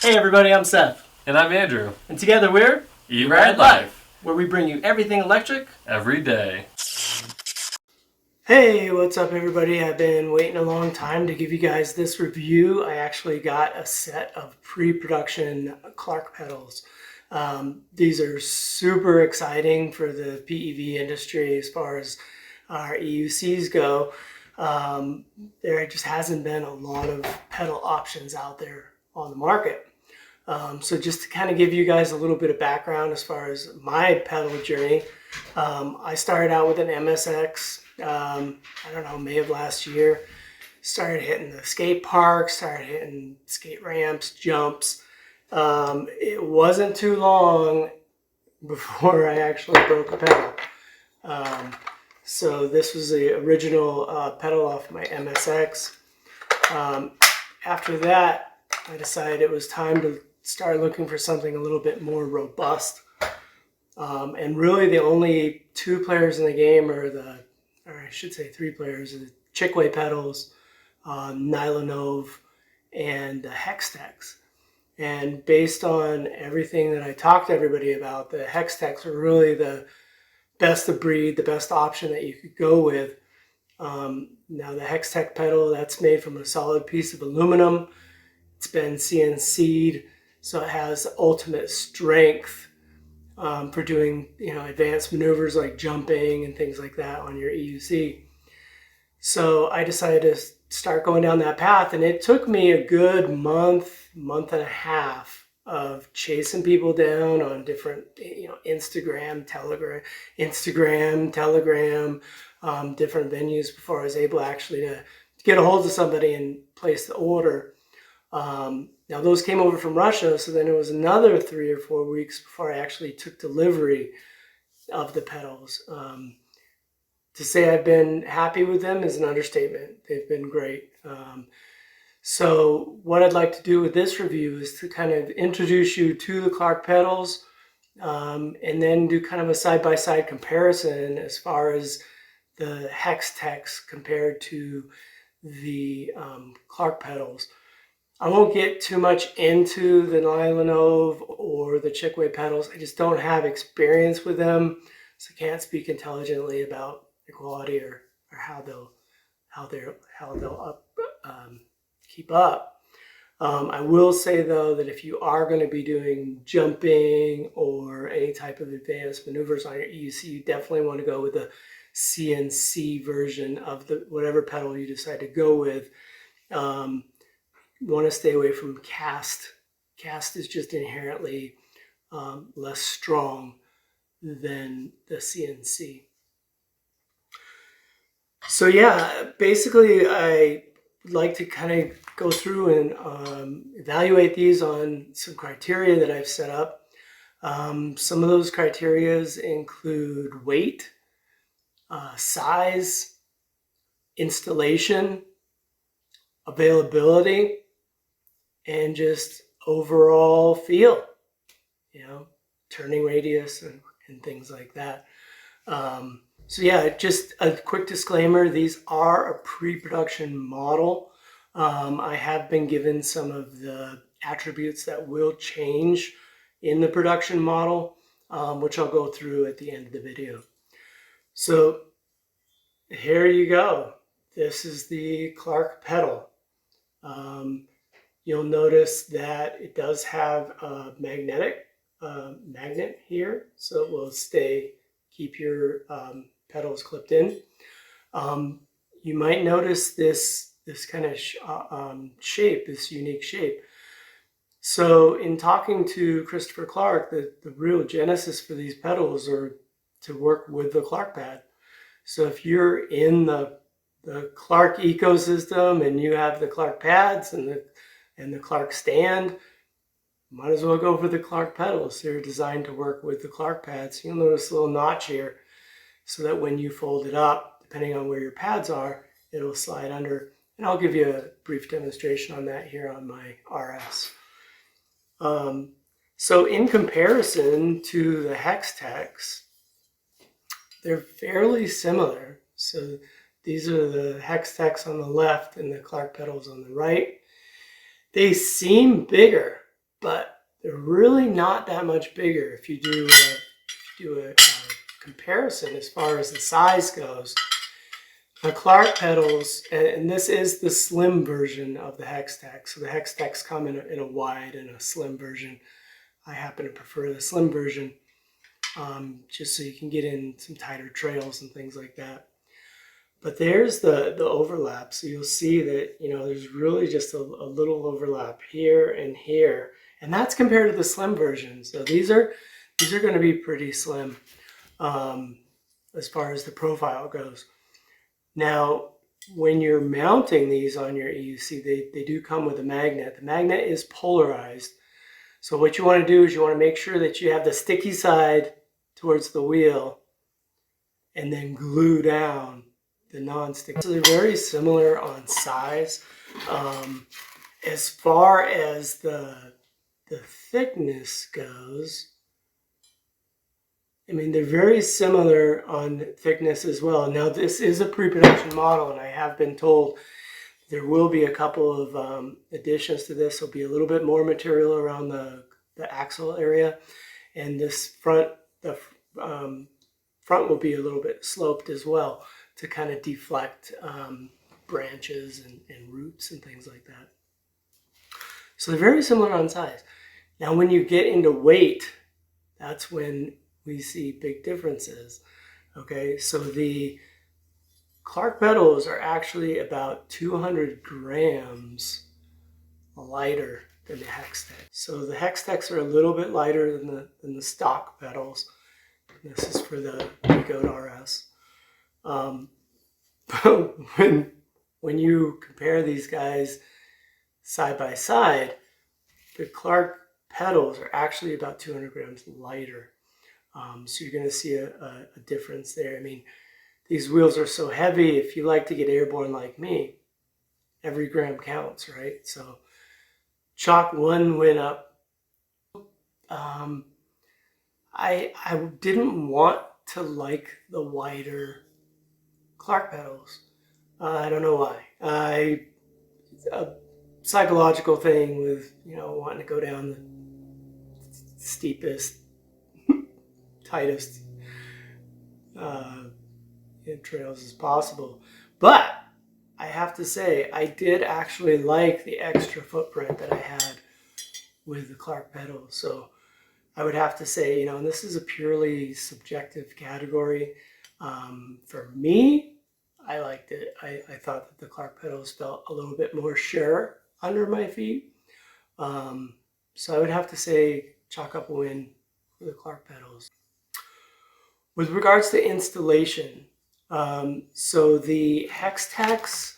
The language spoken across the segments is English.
Hey everybody, I'm Seth. And I'm Andrew. And together we're E-Ride Life. where we bring you everything electric Every day. Hey, what's up everybody? I've been waiting a long time to give you guys this review. I actually got a set of pre-production Clark pedals. These are super exciting for the PEV industry as far as our EUCs go. There just hasn't been a lot of pedal options out there on the market. So just to kind of give you guys a little bit of background as far as my pedal journey, I started out with an MSX, I don't know, May of last year. Started hitting the skate park, started hitting skate ramps, jumps. It wasn't too long before I actually broke a pedal. So this was the original pedal off my MSX. After that, I decided it was time to start looking for something a little bit more robust. And really the only two players in the game are or I should say three players, the ChicWay pedals, Nylonove, and the HexTechs. And based on everything that I talked to everybody about, the HexTechs are really the best of breed, the best option that you could go with. Now the HexTech pedal, that's made from a solid piece of aluminum. It's been CNC'd, so it has ultimate strength for doing, advanced maneuvers like jumping and things like that on your EUC. So I decided to start going down that path, and it took me a good month and a half of chasing people down on different, Instagram, Telegram, different venues before I was able actually to get a hold of somebody and place the order. Now those came over from Russia, so then it was another 3 or 4 weeks before I actually took delivery of the pedals. To say I've been happy with them is an understatement. They've been great. So what I'd like to do with this review is to kind of introduce you to the Clark pedals, and then do kind of a side-by-side comparison as far as the HexTechs compared to the Clark pedals. I won't get too much into the Nylonove or the ChicWay pedals. I just don't have experience with them, so I can't speak intelligently about the quality or how they'll keep up. I will say though that if you are going to be doing jumping or any type of advanced maneuvers on your EUC, you definitely want to go with the CNC version of whatever pedal you decide to go with. You want to stay away from cast. Cast is just inherently less strong than the CNC. So yeah, basically I like to kind of go through and evaluate these on some criteria that I've set up. Some of those criteria include weight, size, installation, availability, and just overall feel, turning radius and things like that. So yeah, just a quick disclaimer, these are a pre-production model. I have been given some of the attributes that will change in the production model, which I'll go through at the end of the video. So here you go. This is the Clark pedal. You'll notice that it does have a magnet here, so it will keep your pedals clipped in. You might notice this kind of shape, this unique shape. So in talking to Christopher Clark, the real genesis for these pedals are to work with the Clark pad. So if you're in the Clark ecosystem and you have the Clark pads and the Clark stand, might as well go for the Clark pedals. They're designed to work with the Clark pads. You'll notice a little notch here so that when you fold it up, depending on where your pads are, it'll slide under. And I'll give you a brief demonstration on that here on my RS. So in comparison to the HexTechs, they're fairly similar. So these are the HexTechs on the left and the Clark pedals on the right. They seem bigger. but they're really not that much bigger. If you do a comparison as far as the size goes, the Clark pedals, and this is the slim version of the HexTech. So the HexTechs come in a wide and a slim version. I happen to prefer the slim version, just so you can get in some tighter trails and things like that. But there's the overlap. So you'll see that, you know, there's really just a little overlap here and here. And that's compared to the slim version. So these are going to be pretty slim as far as the profile goes. Now, when you're mounting these on your EUC, they do come with a magnet. The magnet is polarized. So what you want to do is you want to make sure that you have the sticky side towards the wheel and then glue down the non-sticky. So they're very similar on size. As far as the thickness goes, I mean, they're very similar on thickness as well. Now, this is a pre-production model, and I have been told there will be a couple of additions to this. There'll be a little bit more material around the axle area, and this front will be a little bit sloped as well to kind of deflect branches and roots and things like that. So they're very similar on size. Now, when you get into weight, that's when we see big differences. Okay, so the Clark pedals are actually about 200 grams lighter than the HexTech. So the HexTechs are a little bit lighter than the stock pedals. This is for the Begode RS. But when you compare these guys side by side, the Clark pedals are actually about 200 grams lighter. So you're going to see a difference there. I mean, these wheels are so heavy, if you like to get airborne like me, every gram counts, right? So chalk one win up. I didn't want to like the wider Clark pedals. I don't know why. A psychological thing with, you know, wanting to go down the steepest, tightest trails as possible. But I have to say, I did actually like the extra footprint that I had with the Clark pedals. So I would have to say, you know, and this is a purely subjective category. For me, I liked it. I thought that the Clark pedals felt a little bit more sure under my feet. So I would have to say chalk up a win for the Clark pedals. With regards to installation, so the HexTechs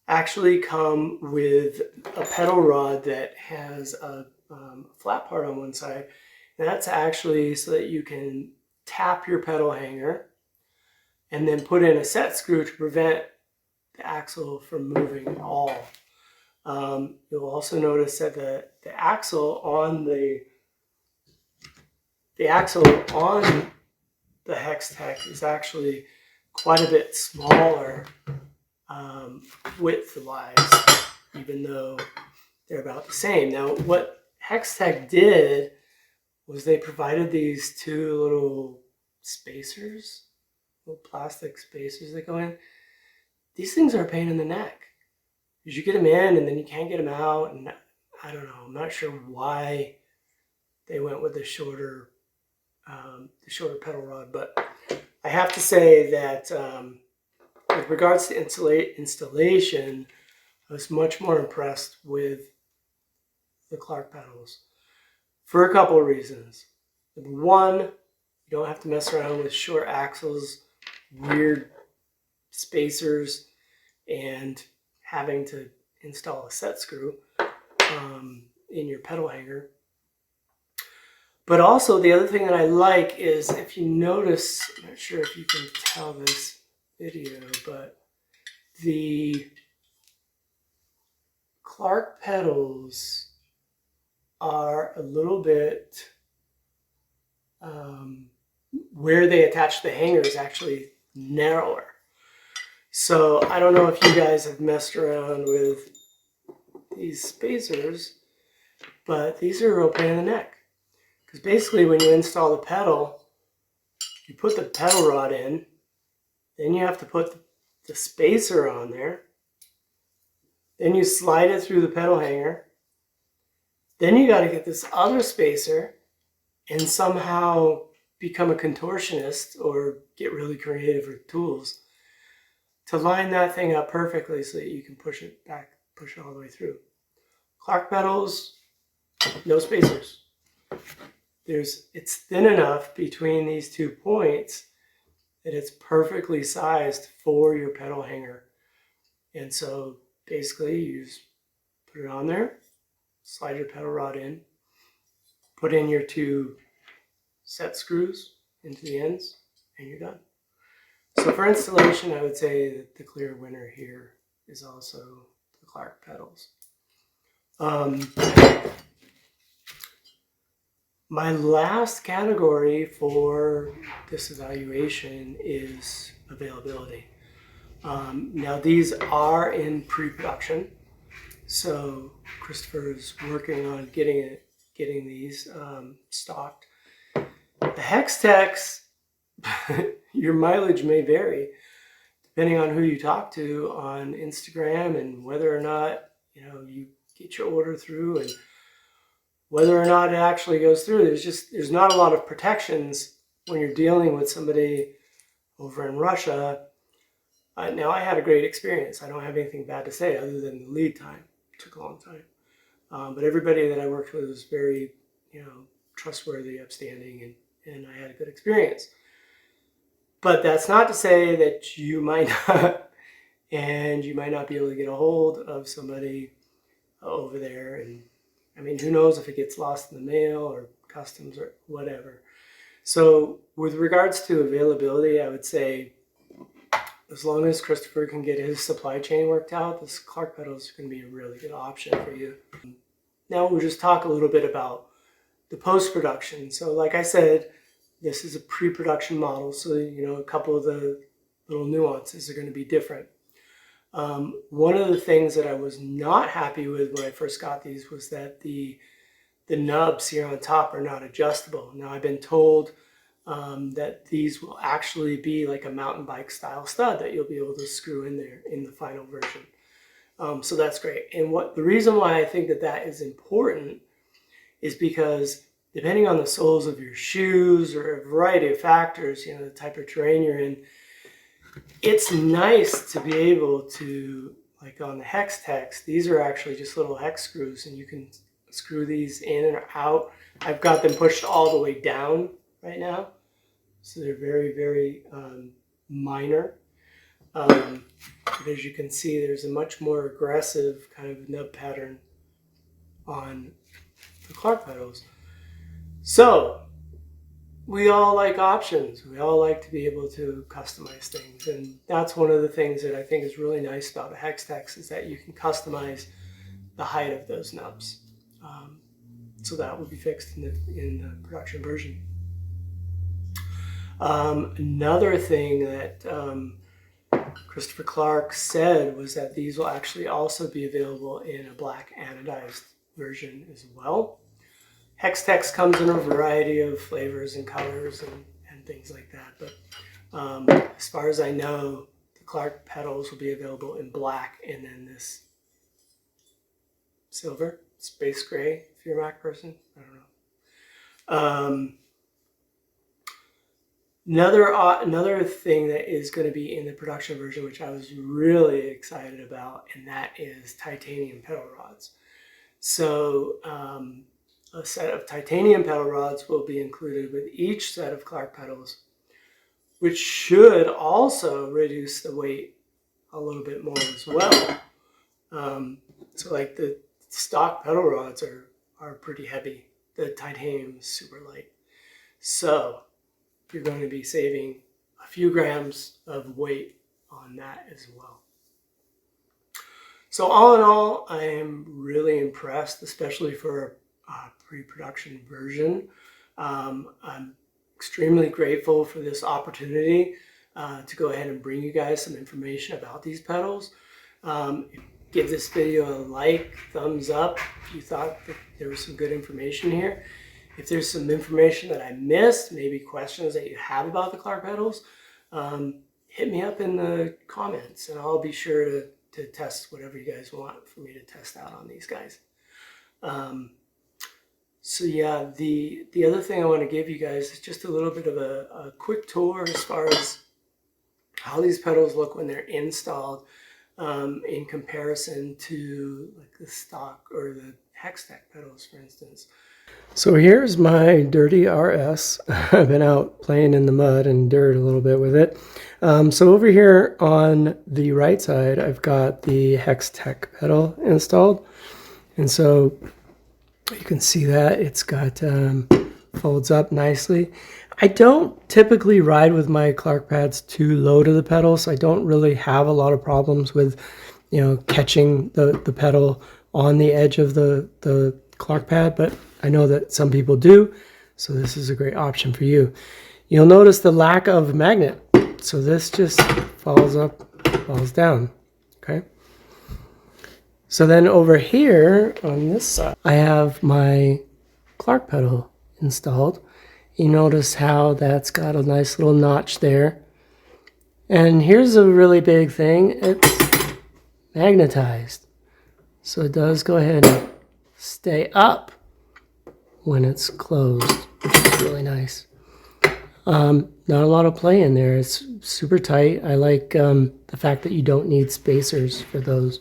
actually come with a pedal rod that has a flat part on one side. And that's actually so that you can tap your pedal hanger and then put in a set screw to prevent the axle from moving at all. You'll also notice that the axle on the HexTech is actually quite a bit smaller width-wise, even though they're about the same. Now, what HexTech did was they provided these two little spacers, little plastic spacers that go in. These things are a pain in the neck, because you get them in and then you can't get them out, and I don't know, I'm not sure why they went with the shorter pedal rod, but I have to say that with regards to installation, I was much more impressed with the Clark pedals for a couple of reasons. Number one, you don't have to mess around with short axles, weird spacers, and having to install a set screw in your pedal hanger. But also, the other thing that I like is, if you notice, I'm not sure if you can tell this video, but the Clark pedals are a little bit, where they attach the hanger is actually narrower. So I don't know if you guys have messed around with these spacers, but these are a real pain in the neck. Because basically when you install the pedal, you put the pedal rod in, then you have to put the spacer on there, then you slide it through the pedal hanger, then you got to get this other spacer and somehow become a contortionist or get really creative with tools to line that thing up perfectly so that you can push it all the way through. Clark pedals, no spacers. It's thin enough between these 2 points that it's perfectly sized for your pedal hanger. And so basically you just put it on there, slide your pedal rod in, put in your 2 set screws into the ends, and you're done. So for installation, I would say that the clear winner here is also the Clark pedals. My last category for this evaluation is availability. Now these are in pre-production, so Christopher is working on getting these stocked. The HexTechs, your mileage may vary depending on who you talk to on Instagram and whether or not you get your order through and whether or not it actually goes through. There's not a lot of protections when you're dealing with somebody over in Russia. Now I had a great experience. I don't have anything bad to say other than the lead time. It took a long time. But everybody that I worked with was very, trustworthy, upstanding, and I had a good experience. But that's not to say that you might not, and you might not be able to get a hold of somebody over there. And I mean, who knows if it gets lost in the mail or customs or whatever. So with regards to availability, I would say as long as Christopher can get his supply chain worked out, this Clark pedals is going to be a really good option for you. Now we'll just talk a little bit about the post-production. So like I said, this is a pre-production model, so a couple of the little nuances are going to be different. One of the things that I was not happy with when I first got these was that the nubs here on top are not adjustable. Now I've been told that these will actually be like a mountain bike style stud that you'll be able to screw in there in the final version. So that's great. And the reason why I think that is important is because depending on the soles of your shoes or a variety of factors, the type of terrain you're in, it's nice to be able to, like on the HexTechs, these are actually just little hex screws and you can screw these in and out. I've got them pushed all the way down right now. So they're very, very minor. But as you can see, there's a much more aggressive kind of nub pattern on the Clark pedals. So we all like options. We all like to be able to customize things. And that's one of the things that I think is really nice about the HexTechs is that you can customize the height of those nubs. So that will be fixed in the production version. Another thing that Christopher Clark said was that these will actually also be available in a black anodized version as well. HexTechs comes in a variety of flavors and colors and things like that. But as far as I know, the Clark pedals will be available in black and then this silver, space gray, if you're a Mac person. I don't know. Another thing that is going to be in the production version, which I was really excited about, and that is titanium pedal rods. So a set of titanium pedal rods will be included with each set of Clark pedals, which should also reduce the weight a little bit more as well. So like the stock pedal rods are pretty heavy. The titanium is super light. So you're going to be saving a few grams of weight on that as well. So all in all, I am really impressed, especially for a pre-production version. I'm extremely grateful for this opportunity to go ahead and bring you guys some information about these pedals. give this video a like, thumbs up if you thought that there was some good information here. If there's some information that I missed, maybe questions that you have about the Clark pedals, hit me up in the comments and I'll be sure to test whatever you guys want for me to test out on these guys. So yeah, the other thing I want to give you guys is just a little bit of a quick tour as far as how these pedals look when they're installed in comparison to like the stock or the HexTech pedals, for instance. So here's my dirty RS. I've been out playing in the mud and dirt a little bit with it. So over here on the right side, I've got the HexTech pedal installed. And so you can see that it's got folds up nicely. I don't typically ride with my Clark pads too low to the pedal, so I don't really have a lot of problems with, you know, catching the pedal on the edge of the Clark pad, but I know that some people do, so this is a great option for you. You'll notice the lack of magnet, so this just falls up, falls down, okay? So then over here on this side, I have my Clark pedal installed. You notice how that's got a nice little notch there. And here's a really big thing. It's magnetized. So it does go ahead and stay up when it's closed, which is really nice. Not a lot of play in there. It's super tight. I like the fact that you don't need spacers for those.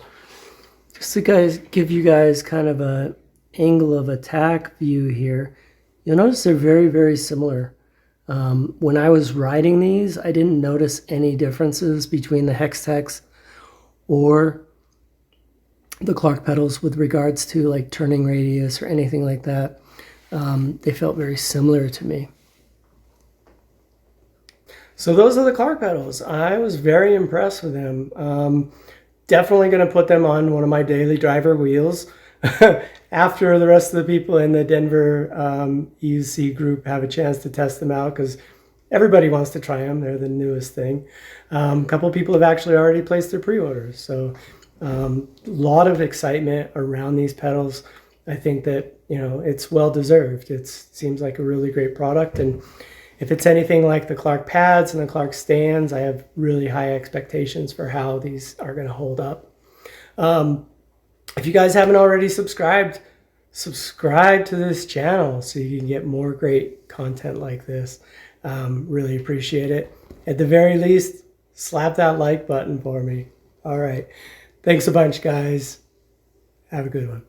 Just to give you guys kind of an angle of attack view here. You'll notice they're very, very similar. When I was riding these, I didn't notice any differences between the HexTechs or the Clark pedals with regards to like turning radius or anything like that. They felt very similar to me. So those are the Clark pedals. I was very impressed with them. Definitely going to put them on one of my daily driver wheels. After the rest of the people in the Denver EUC group have a chance to test them out, because everybody wants to try them. They're the newest thing. A couple of people have actually already placed their pre-orders. So a lot of excitement around these pedals. I think that, you know, it's well deserved. It seems like a really great product. And if it's anything like the Clark pads and the Clark stands, I have really high expectations for how these are going to hold up. If you guys haven't already subscribed, subscribe to this channel so you can get more great content like this. Really appreciate it. At the very least, slap that like button for me. All right. Thanks a bunch, guys. Have a good one.